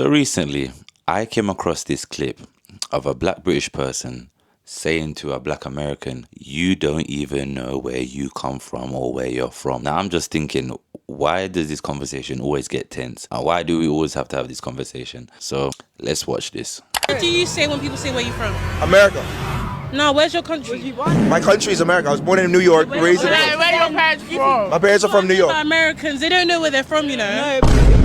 So recently, I came across this clip of a black British person saying to a black American, "You don't even know where you come from or where you're from." Now, I'm just thinking, why does this conversation always get tense? And why do we always have to have this conversation? So let's watch this. What do you say when people say where you from? America. No, where's your country? My country is America. I was born in New York, raised in. Where your parents from? My parents are from New York. Americans, they don't know where they're from, you know.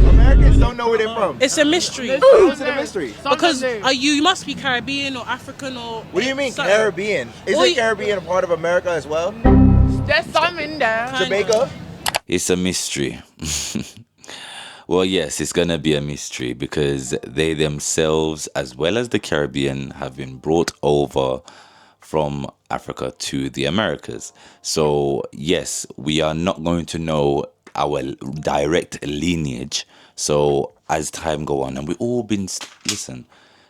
Americans don't know where they're from. It's a mystery. How is it a mystery? Because you must be Caribbean or African or. What do you mean something. Caribbean? Isn't Caribbean a part of America as well? There's some in there. Jamaica? It's a mystery. Well, yes, it's going to be a mystery because they themselves, as well as the Caribbean, have been brought over from Africa to the Americas. So, yes, we are not going to know our direct lineage. So, as time go on, and we've all been,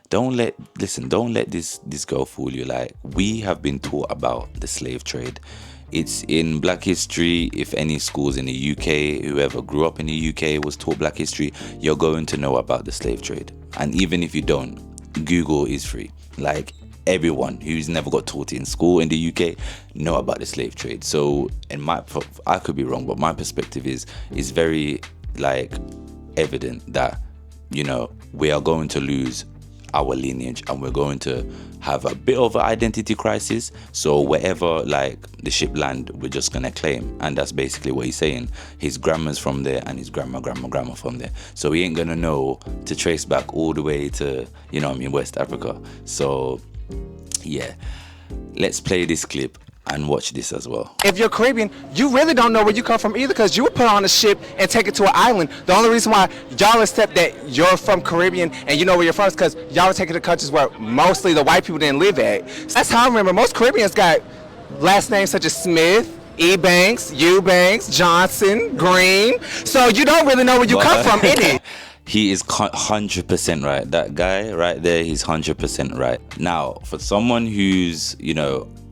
don't let this girl fool you. Like, we have been taught about the slave trade. It's in Black history. If any schools in the UK, whoever grew up in the UK was taught Black history, you're going to know about the slave trade. And even if you don't, Google is free. Like, everyone who's never got taught in school in the UK know about the slave trade. So, I could be wrong, but my perspective is very evident that, we are going to lose our lineage and we're going to have a bit of an identity crisis. So wherever the ship land, we're just gonna claim. And that's basically what he's saying. His grandma's from there and his grandma from there. So he ain't gonna know to trace back all the way to, West Africa. So yeah, let's play this clip and watch this as well. If you're Caribbean, you really don't know where you come from either, because you were put on a ship and taken to an island. The only reason why y'all accept that you're from Caribbean and you know where you're from is because y'all were taken to countries where mostly the white people didn't live at. That's how I remember most Caribbeans got last names such as Smith, Ebanks, Eubanks, Johnson, Green. So you don't really know where you come from in it. He is 100% right. That guy right there, he's 100% right. Now, for someone who's,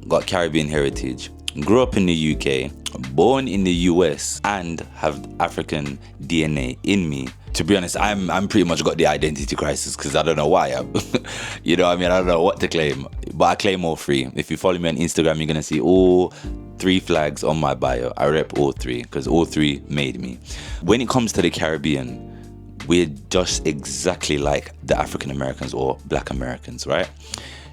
got Caribbean heritage, grew up in the UK, born in the US, and have African DNA in me. To be honest, I'm pretty much got the identity crisis because I don't know why. I don't know what to claim, but I claim all three. If you follow me on Instagram, you're gonna see all 3 flags on my bio. I rep all 3 because all 3 made me. When it comes to the Caribbean, we're just exactly like the African Americans or Black Americans, right?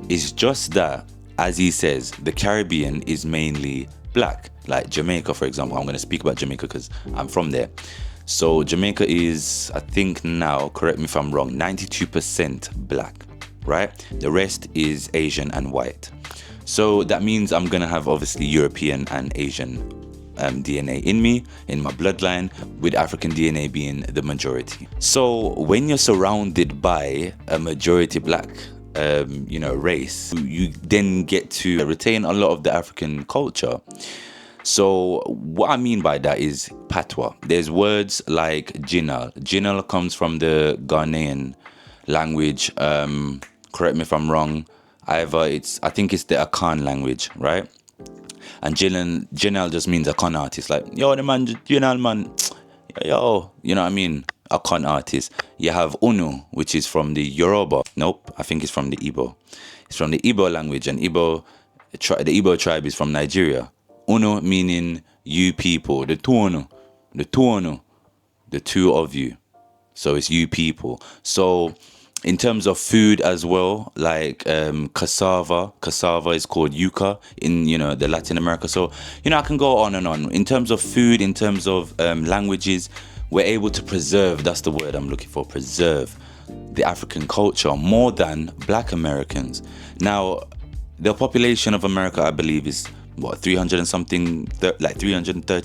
It's just that, as he says, the Caribbean is mainly black. Like Jamaica, for example. I'm going to speak about Jamaica because I'm from there. So Jamaica is, I think now, correct me if I'm wrong, 92% black, right? The rest is Asian and white. So that means I'm going to have obviously European and Asian DNA in me, in my bloodline, with African DNA being the majority. So when you're surrounded by a majority black race, you then get to retain a lot of the African culture. So what I mean by that is patois. There's words like jinal. Jinal comes from the Ghanaian language. Correct me if I'm wrong. I think it's the Akan language, right? And jinal just means a con artist. Like, yo, the man, jinal man, yo, you know what I mean? A con artist. You have Unu, which is from the Yoruba. Nope, I think it's from the Igbo. It's from the Igbo language, and the Igbo tribe is from Nigeria. Unu meaning you people. The two of you. So it's you people. So in terms of food as well, like cassava is called yuca in the Latin America. So I can go on and on. In terms of food, in terms of languages, we're able to preserve, that's the word I'm looking for, preserve the African culture more than Black Americans. Now, the population of America, I believe, is 330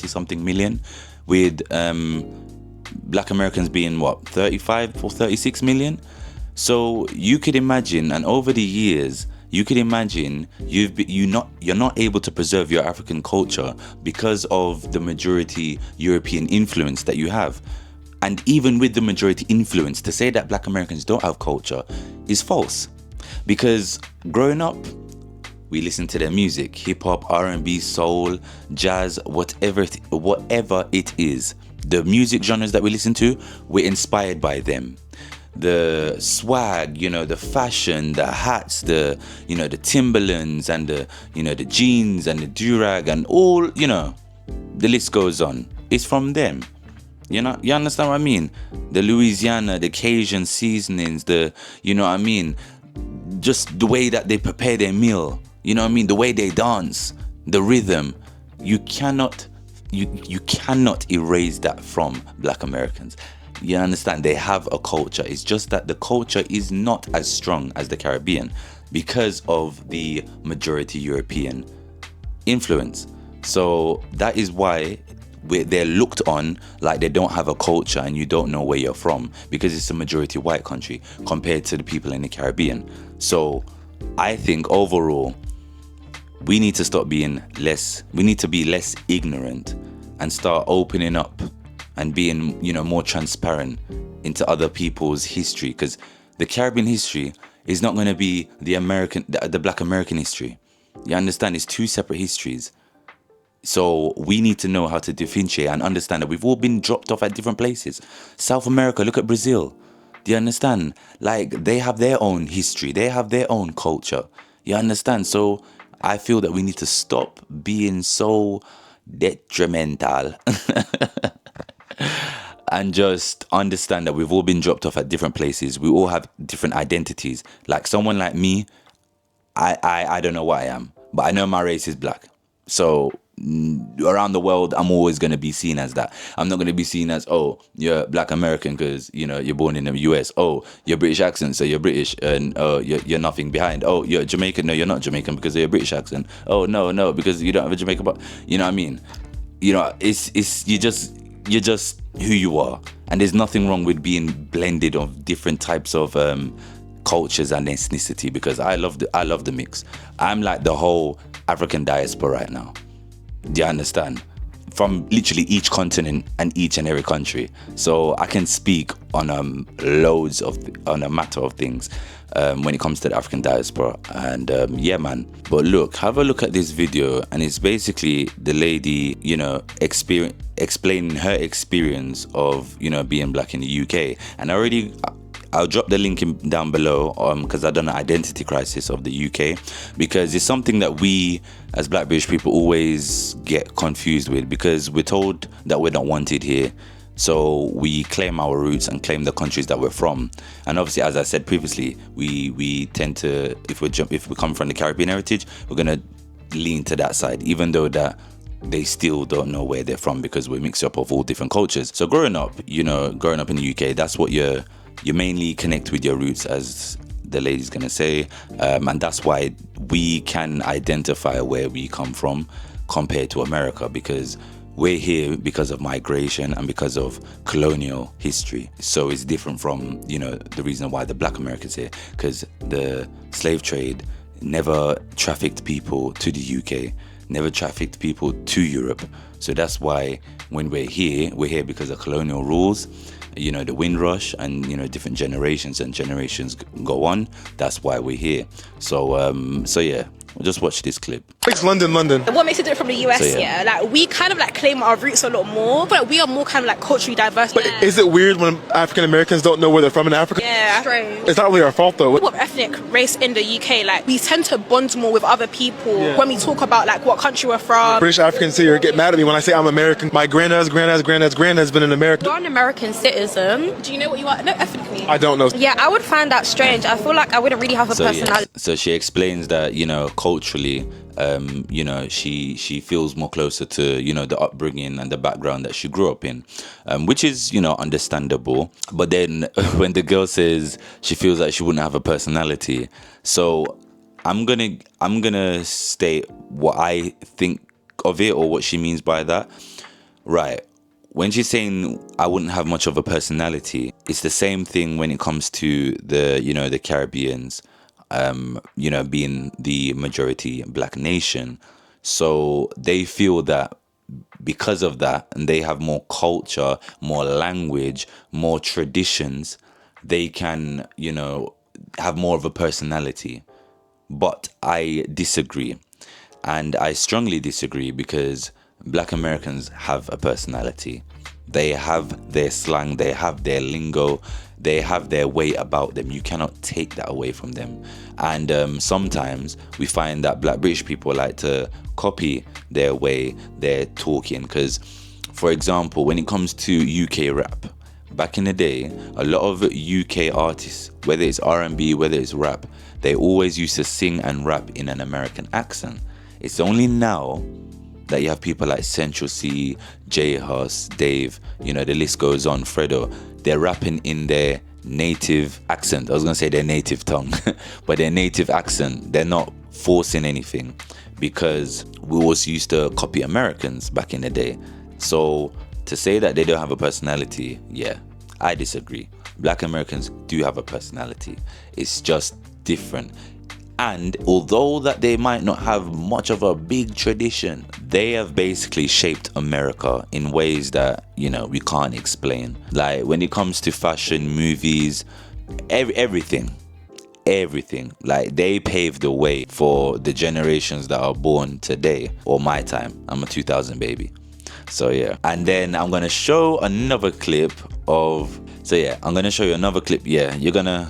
something million, with Black Americans being 35 or 36 million. So you could imagine, and over the years, you could imagine you're not able to preserve your African culture because of the majority European influence that you have. And even with the majority influence, to say that Black Americans don't have culture is false. Because growing up, we listen to their music, hip hop, R&B, soul, jazz, whatever it is. The music genres that we listen to, we're inspired by them. the swag, you know, the fashion, the hats, the, you know, the Timberlands and the, you know, the jeans and the durag and all, you know, the list goes on. It's from them. You know, you understand what I mean? The Louisiana, the Cajun seasonings, the, you know what I mean? Just the way that they prepare their meal, you know what I mean? The way they dance, the rhythm. You cannot erase that from Black Americans. You understand? They have a culture. It's just that the culture is not as strong as the Caribbean because of the majority European influence. So that is why they're looked on like they don't have a culture and you don't know where you're from, because it's a majority white country compared to the people in the Caribbean. So I think overall we need to stop being we need to be less ignorant and start opening up and being, you know, more transparent into other people's history, because the Caribbean history is not going to be the Black American history. You understand? It's two separate histories. So we need to know how to differentiate and understand that we've all been dropped off at different places. South America, look at Brazil. Do you understand? Like, they have their own history. They have their own culture. You understand? So I feel that we need to stop being so detrimental and just understand that we've all been dropped off at different places. We all have different identities. Like someone like me, I don't know what I am, but I know my race is Black. So around the world, I'm always going to be seen as that. I'm not going to be seen as, oh, you're Black American because, you know, you're born in the US. Oh, you're British accent, so you're British, and oh, you're nothing behind. Oh, you're Jamaican. No, you're not Jamaican because you're British accent. Oh, no, because you don't have a Jamaican. But you know what I mean? You know, you're just who you are, and there's nothing wrong with being blended of different types of cultures and ethnicity, because I love the mix. I'm like the whole African diaspora right now. Do you understand? From literally each continent and each and every country. So I can speak on a matter of things when it comes to the African diaspora. And yeah, man. But look, have a look at this video, and it's basically the lady, you know, explaining her experience of, you know, being Black in the UK. And I'll drop the link down below because I've done an identity crisis of the UK, because it's something that we as Black British people always get confused with, because we're told that we're not wanted here. So we claim our roots and claim the countries that we're from. And obviously, as I said previously, we tend to, if we come from the Caribbean heritage, we're going to lean to that side, even though that they still don't know where they're from, because we're mixed up of all different cultures. So growing up in the UK, that's what you mainly connect with your roots, as the lady's gonna say, and that's why we can identify where we come from compared to America, because we're here because of migration and because of colonial history. So it's different from, you know, the reason why the Black Americans here, because the slave trade never trafficked people to the UK, never trafficked people to Europe. So that's why when we're here because of colonial rules, you know, the Windrush, and, you know, different generations go on. That's why we're here. So yeah, we'll just watch this clip. It's London. What makes it different from the US, So, yeah. like we kind of like claim our roots a lot more, but we are more kind of like culturally diverse. But is it weird when African Americans don't know where they're from in Africa? Yeah, strange. It's not really our fault though. What ethnic race in the UK, like we tend to bond more with other people when we talk about like what country we're from. British Africans here get mad at me when I say I'm American. My granddad's been in America. You're an American citizen. Do you know what you are? No, ethnically. I don't know. Yeah, I would find that strange. I feel like I wouldn't really have a personality. So she explains that, you know, culturally, you know, she feels more closer to, you know, the upbringing and the background that she grew up in, which is, you know, understandable. But then when the girl says she feels like she wouldn't have a personality, so I'm gonna state what I think of it, or what she means by that. Right. When she's saying I wouldn't have much of a personality, it's the same thing when it comes to the, you know, the Caribbeans, you know, being the majority Black nation. So they feel that because of that, and they have more culture, more language, more traditions, they can, you know, have more of a personality. But I disagree. And I strongly disagree, because Black Americans have a personality. They have their slang, they have their lingo, they have their way about them. You cannot take that away from them. And sometimes we find that Black British people like to copy their way they're talking. Because, for example, when it comes to UK rap, back in the day, a lot of UK artists, whether it's R&B, whether it's rap, they always used to sing and rap in an American accent. It's only now that you have people like Central C, J Hus, Dave, you know, the list goes on, Fredo. They're rapping in their native accent. I was gonna say their native tongue, but their native accent. They're not forcing anything, because we always used to copy Americans back in the day. So to say that they don't have a personality, yeah, I disagree. Black Americans do have a personality. It's just different. And although that they might not have much of a big tradition, they have basically shaped America in ways that, you know, we can't explain. Like when it comes to fashion, movies, everything. Like they paved the way for the generations that are born today, or my time. I'm a 2000 baby. So yeah. And then I'm gonna show another clip of, I'm gonna show you another clip. Yeah, you're gonna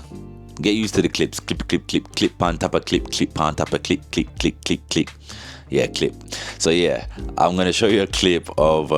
get used to the clips. Clip on top of clip on top of clip. Yeah, clip. So yeah, I'm gonna show you a clip of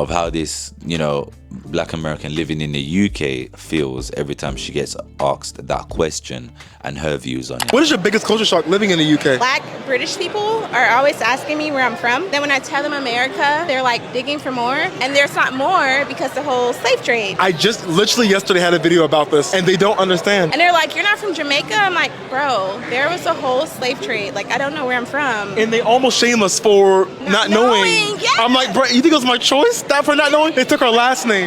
how this, you know, Black American living in the UK feels every time she gets asked that question and her views on it. What is your biggest culture shock living in the UK? Black British people are always asking me where I'm from. Then when I tell them America, they're like digging for more. And there's not more because the whole slave trade. I just literally yesterday had a video about this and they don't understand. And they're like, you're not from Jamaica? I'm like, bro, there was a whole slave trade. Like, I don't know where I'm from. And they almost shame us for not knowing. Yes. I'm like, bro, you think it was my choice? That for not knowing? They took our last name.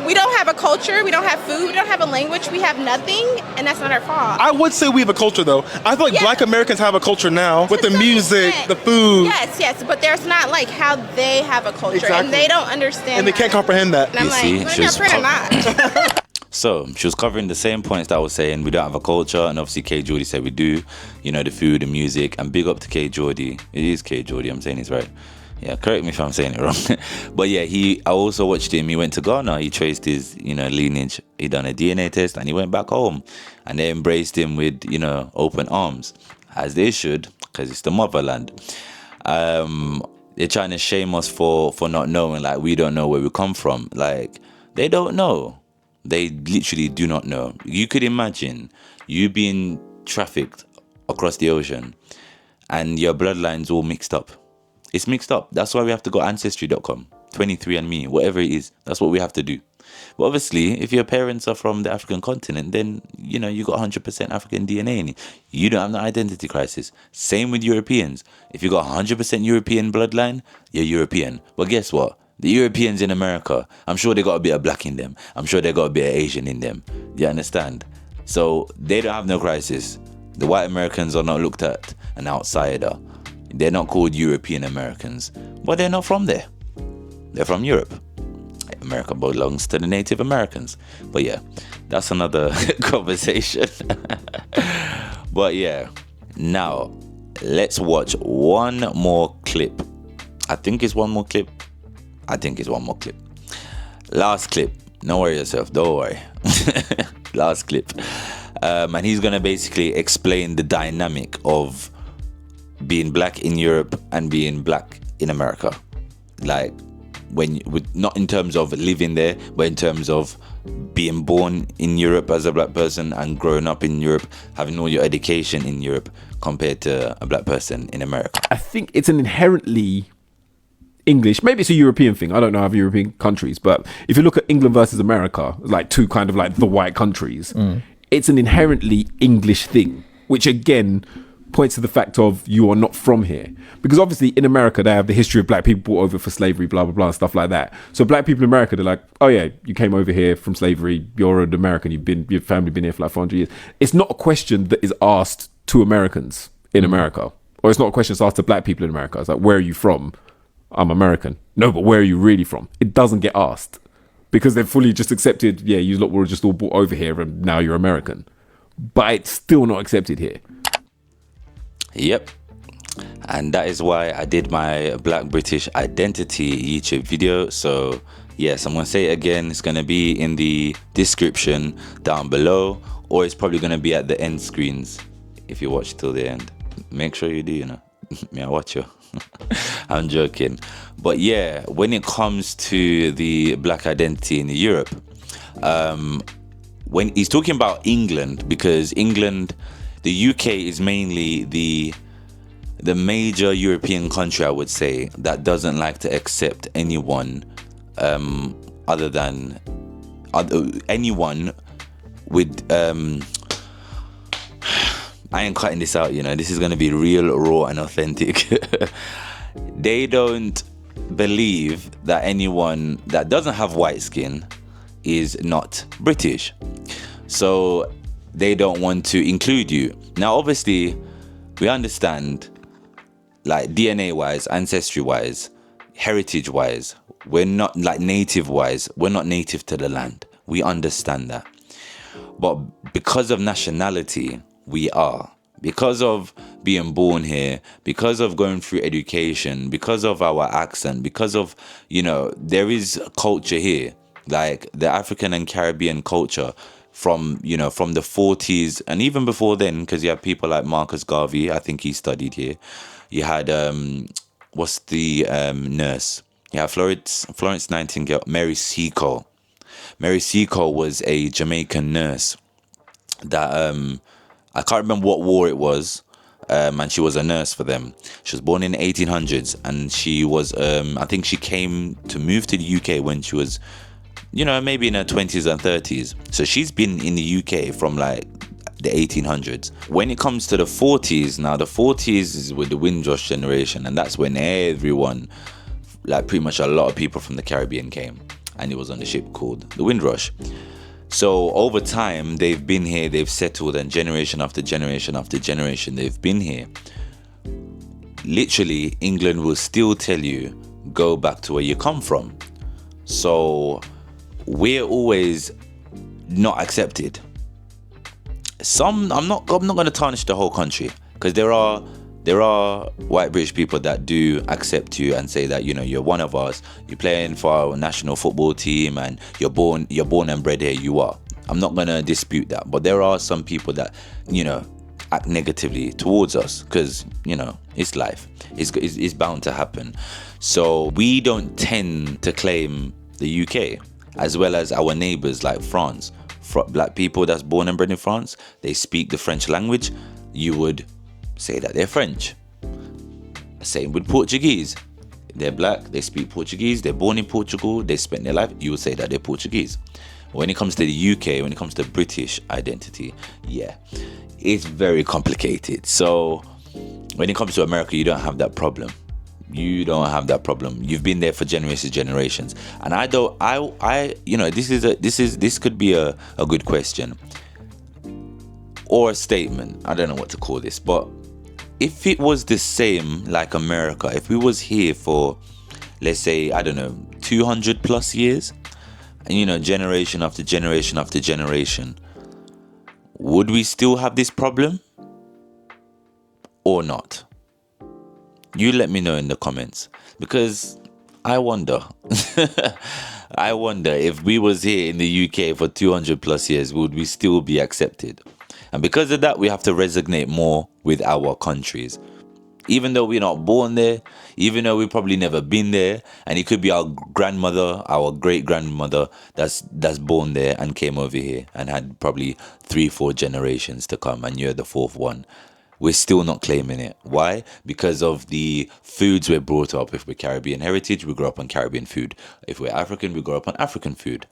We don't have a culture, we don't have food, we don't have a language, we have nothing, and that's not our fault. I would say we have a culture though. I feel like Black Americans have a culture now with the music, the food. Yes, but there's not like how they have a culture, and they don't understand. And they can't comprehend that. And I'm like, we're not. So she was covering the same points that I was saying. We don't have a culture, and obviously K Jordy said we do. You know, the food, the music, and big up to K Jordy. It is K Jordy, I'm saying it's right. Yeah, correct me if I'm saying it wrong. But yeah, I also watched him. He went to Ghana. He traced his, you know, lineage. He done a DNA test and he went back home. And they embraced him with, you know, open arms, as they should, because it's the motherland. They're trying to shame us for not knowing, like we don't know where we come from. Like, they don't know. They literally do not know. You could imagine you being trafficked across the ocean and your bloodline's all mixed up. It's mixed up. That's why we have to go ancestry.com, 23andMe, whatever it is. That's what we have to do. But obviously, if your parents are from the African continent, then, you know, you got 100% African DNA in it. You don't have no identity crisis. Same with Europeans. If you got 100% European bloodline, you're European. But guess what? The Europeans in America, I'm sure they got a bit of black in them. I'm sure they got a bit of Asian in them. You understand? So they don't have no crisis. The white Americans are not looked at an outsider. They're not called European Americans, but they're not from there. They're from Europe. America belongs to the Native Americans. But yeah, that's another conversation. But yeah, now let's watch one more clip. I think it's one more clip. Last clip. Don't worry yourself. Don't worry. Last clip. And he's going to basically explain the dynamic of being black in Europe and being black in America. Like, not in terms of living there, but in terms of being born in Europe as a black person and growing up in Europe, having all your education in Europe compared to a black person in America. I think it's an inherently English, maybe it's a European thing, I don't know, of European countries, but if you look at England versus America, like two kind of like the white countries, it's an inherently English thing, which again points to the fact of you are not from here. Because obviously in America they have the history of black people brought over for slavery, blah blah blah, and stuff like that. So black people in America, they're like, oh yeah, you came over here from slavery, you're an American, your family been here for like 400 years. It's not a question that is asked to Americans in America, or it's not a question that's asked to black people in America. It's like, where are you from? I'm American. No, but where are you really from? It doesn't get asked because they've fully just accepted, yeah, you lot were just all brought over here and now you're American. But it's still not accepted here. Yep. And that is why I did my Black British Identity YouTube video. So Yes, I'm going to say it again. It's going to be in the description down below, or it's probably going to be at the end screens if you watch till the end. Make sure you do, you know. May I watch you? I'm joking. But yeah, when it comes to the black identity in Europe, when he's talking about England, because England, the UK is mainly the major European country, I would say, that doesn't like to accept anyone other than anyone with I ain't cutting this out, you know. This is going to be real, raw and authentic. They don't believe that anyone that doesn't have white skin is not British. So they don't want to include you. Now, obviously, we understand, like DNA wise, ancestry wise, heritage wise, we're not like native wise, we're not native to the land. We understand that. But because of nationality, we are. Because of being born here, because of going through education, because of our accent, because of, you know, there is culture here, like the African and Caribbean culture from, you know, from the 40s and even before then, because you have people like Marcus Garvey, I think he studied here. You had, what's the nurse? Yeah, Florence Nightingale, Mary Seacole. Mary Seacole was a Jamaican nurse that, I can't remember what war it was, and she was a nurse for them. She was born in the 1800s, and she was, I think she came to move to the UK when she was, you know, maybe in her 20s and 30s. So she's been in the UK from like the 1800s. When it comes to the 40s, now the 40s is with the Windrush generation, and that's when everyone, like pretty much a lot of people from the Caribbean came, and it was on the ship called the Windrush. So over time, they've been here, they've settled, and generation after generation after generation, they've been here. Literally, England will still tell you, go back to where you come from. So we're always not accepted. I'm not going to tarnish the whole country, because there are white British people that do accept you and say that, you know, you're one of us, you're playing for our national football team, and you're born and bred here. You are. I'm not going to dispute that, but there are some people that, you know, act negatively towards us, because, you know, it's life. It's bound to happen. So we don't tend to claim the UK, as well as our neighbors like France. Black people that's born and bred in France, they speak the French language. You would say that they're French. Same with Portuguese. They're black, they speak Portuguese, they're born in Portugal, they spent their life, you would say that they're Portuguese. When it comes to the UK, when it comes to British identity, yeah, it's very complicated. So when it comes to America, you don't have that problem. You don't have that problem. You've been there for generations. And you know, this could be a good question or a statement. I don't know what to call this, but if it was the same like America, if we was here for, let's say, I don't know, 200 plus years, and, you know, generation after generation after generation, would we still have this problem or not? You let me know in the comments, because I wonder. I wonder if we was here in the UK for 200 plus years, would we still be accepted? And because of that, we have to resonate more with our countries. Even though we're not born there, even though we've probably never been there, and it could be our grandmother, our great-grandmother that's born there and came over here and had probably 3-4 generations to come, and you're the 4th one. We're still not claiming it. Why? Because of the foods we're brought up. If we're Caribbean heritage, we grow up on Caribbean food. If we're African, we grow up on African food.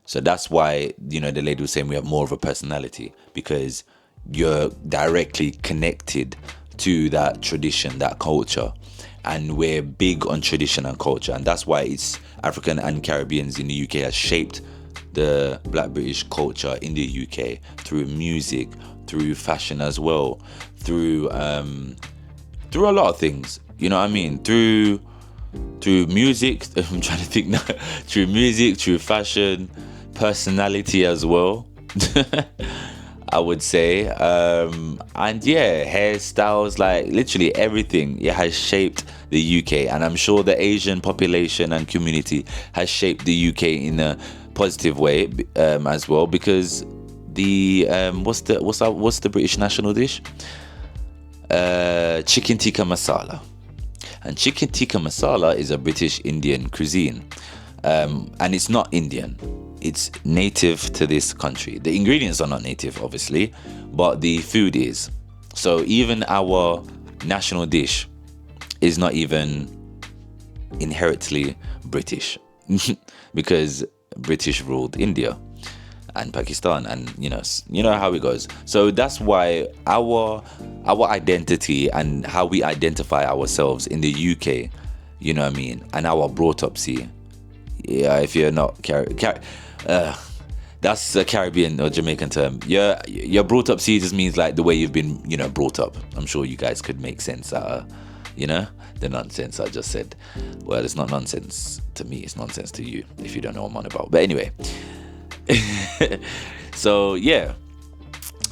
So that's why, you know, the lady was saying we have more of a personality, because you're directly connected to that tradition, that culture. And we're big on tradition and culture. And that's why it's African and Caribbeans in the UK has shaped the Black British culture in the UK through music, through fashion as well, through a lot of things. You know what I mean? Through music, I'm trying to think now. Through music, through fashion, personality as well. I would say. And yeah, hairstyles, like literally everything, it has shaped the UK. And I'm sure the Asian population and community has shaped the UK in a positive way as well, because the what's the British national dish? Chicken tikka masala. And chicken tikka masala is a British Indian cuisine, and it's not Indian. It's native to this country. The ingredients are not native, obviously, but the food is. So even our national dish is not even inherently British, because British ruled India and Pakistan, and you know how it goes. So that's why our identity and how we identify ourselves in the UK, you know what I mean, and our brought up, see, yeah, if you're not that's a Caribbean or Jamaican term. You're brought up, see, just means like the way you've been, brought up. I'm sure you guys could make sense out of, the nonsense I just said. Well, it's not nonsense to me, it's nonsense to you if you don't know what I'm on about. But anyway, so yeah,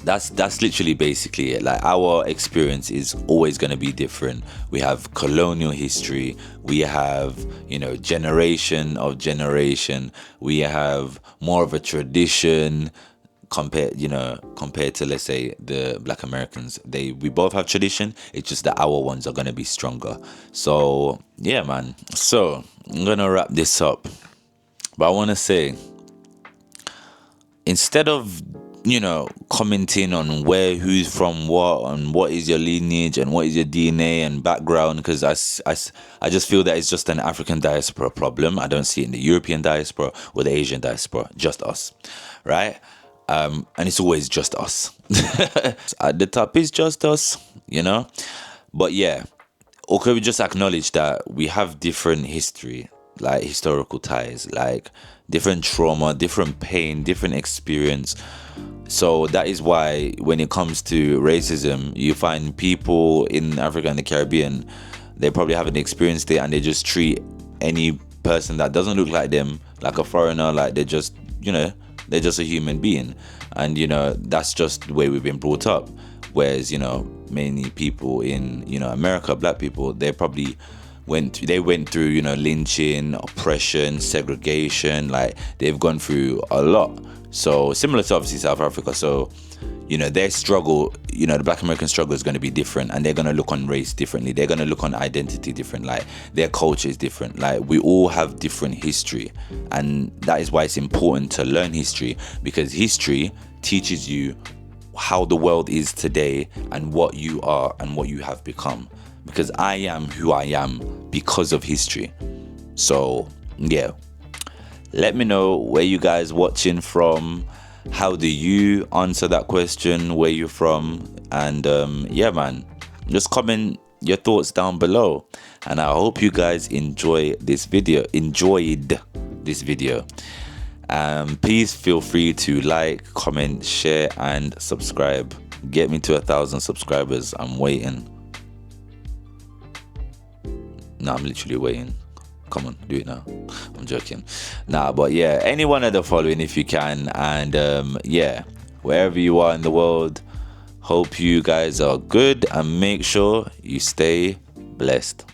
that's literally basically it. Like, our experience is always going to be different. We have colonial history, we have generation of generation, we have more of a tradition compared to, let's say, the Black Americans. We both have tradition, it's just that our ones are going to be stronger. So yeah, man, so I'm gonna wrap this up, but I want to say, instead of commenting on who's from what and what is your lineage and what is your DNA and background, because I just feel that it's just an African diaspora problem. I don't see it in the European diaspora or the Asian diaspora, just us, right? And it's always just us. At the top is just us, but yeah, or could we just acknowledge that we have different history, like historical ties, like different trauma, different pain, different experience. So that is why when it comes to racism, you find people in Africa and the Caribbean, they probably haven't experienced it, and they just treat any person that doesn't look like them like a foreigner, like they're just a human being. And that's just the way we've been brought up. Whereas many people in America, Black people, they probably went through lynching, oppression, segregation. Like, they've gone through a lot. So similar to obviously South Africa. So their struggle, the Black American struggle is going to be different, and they're going to look on race differently. They're going to look on identity different. Like, their culture is different. Like, we all have different history, and that is why it's important to learn history, because history teaches you how the world is today and what you are and what you have become. Because I am who I am because of history. So yeah, let me know where you guys watching from. How do you answer that question? Where you from? And yeah, man, just comment your thoughts down below. And I hope you guys enjoyed this video. Please feel free to like, comment, share, and subscribe. Get me to 1,000 subscribers. I'm waiting. No, I'm literally waiting. Come on, do it now. I'm joking. Nah, but yeah, any one of the following if you can. And yeah, wherever you are in the world, hope you guys are good, and make sure you stay blessed.